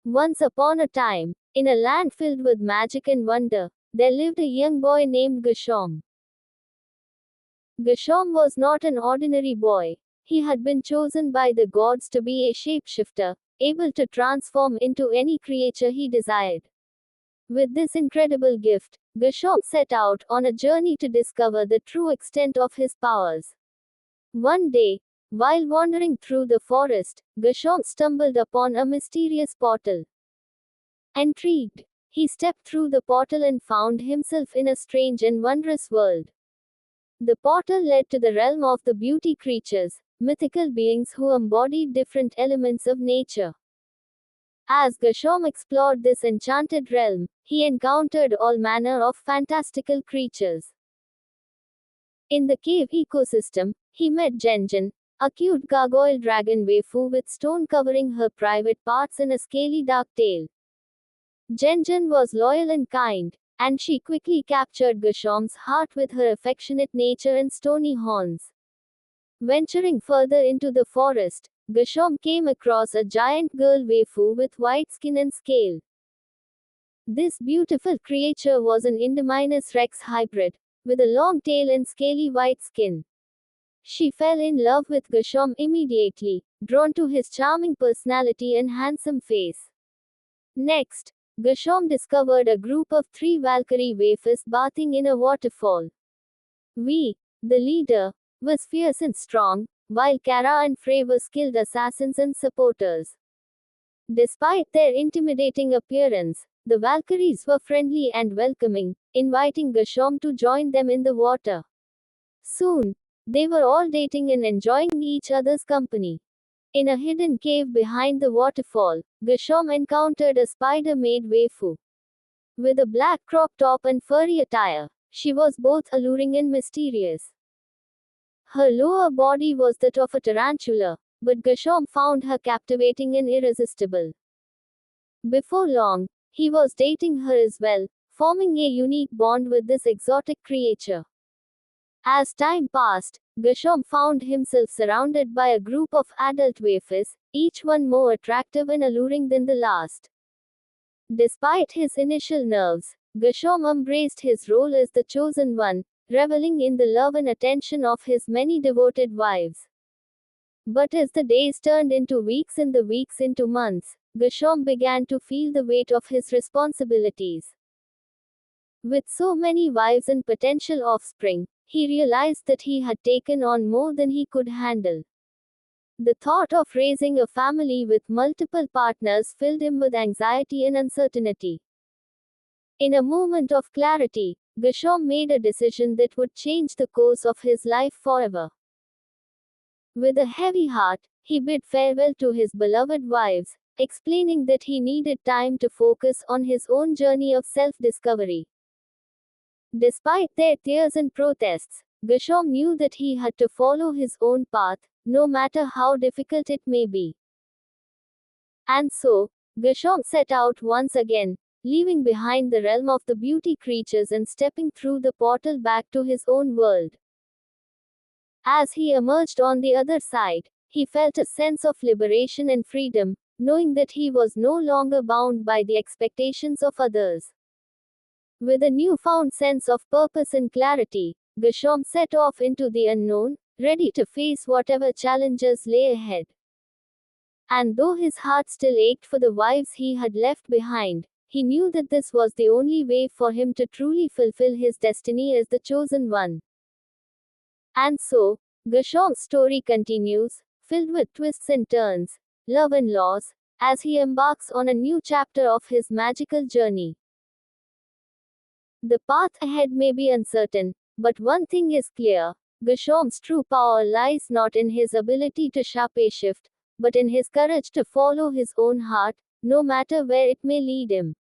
Once upon a time, in a land filled with magic and wonder, there lived a young boy named Gershom. Gershom was not an ordinary boy. He had been chosen by the gods to be a shapeshifter, able to transform into any creature he desired. With this incredible gift, Gershom set out on a journey to discover the true extent of his powers. One day, while wandering through the forest, Gershom stumbled upon a mysterious portal. Intrigued, he stepped through the portal and found himself in a strange and wondrous world. The portal led to the realm of the beauty creatures, mythical beings who embodied different elements of nature. As Gershom explored this enchanted realm, he encountered all manner of fantastical creatures. In the cave ecosystem, he met Genjin, a cute gargoyle dragon waifu with stone covering her private parts and a scaly dark tail. Genjin was loyal and kind, and she quickly captured Gershom's heart with her affectionate nature and stony horns. Venturing further into the forest, Gershom came across a giant girl waifu with white skin and scale. This beautiful creature was an Indominus rex hybrid, with a long tail and scaly white skin. She fell in love with Gershom immediately, drawn to his charming personality and handsome face. Next, Gershom discovered a group of 3 Valkyrie waifus bathing in a waterfall. Vi, the leader, was fierce and strong, while Kara and Frey were skilled assassins and supporters. Despite their intimidating appearance, the Valkyries were friendly and welcoming, inviting Gershom to join them in the water. Soon, they were all dating and enjoying each other's company. In a hidden cave behind the waterfall, Gershom encountered a spider-maid waifu. With a black crop top and furry attire, she was both alluring and mysterious. Her lower body was that of a tarantula, but Gershom found her captivating and irresistible. Before long, he was dating her as well, forming a unique bond with this exotic creature. As time passed, Gershom found himself surrounded by a group of adult waifus, each one more attractive and alluring than the last. Despite his initial nerves, Gershom embraced his role as the chosen one, reveling in the love and attention of his many devoted wives. But as the days turned into weeks and the weeks into months, Gershom began to feel the weight of his responsibilities. With so many wives and potential offspring, he realized that he had taken on more than he could handle. The thought of raising a family with multiple partners filled him with anxiety and uncertainty. In a moment of clarity, Gershom made a decision that would change the course of his life forever. With a heavy heart, he bid farewell to his beloved wives, explaining that he needed time to focus on his own journey of self-discovery. Despite their tears and protests, Gershom knew that he had to follow his own path, no matter how difficult it may be. And so, Gershom set out once again, leaving behind the realm of the beauty creatures and stepping through the portal back to his own world. As he emerged on the other side, he felt a sense of liberation and freedom, knowing that he was no longer bound by the expectations of others. With a newfound sense of purpose and clarity, Gershom set off into the unknown, ready to face whatever challenges lay ahead. And though his heart still ached for the wives he had left behind, he knew that this was the only way for him to truly fulfill his destiny as the chosen one. And so, Gershom's story continues, filled with twists and turns, love and loss, as he embarks on a new chapter of his magical journey. The path ahead may be uncertain, but one thing is clear: Gershom's true power lies not in his ability to shape-shift, but in his courage to follow his own heart, no matter where it may lead him.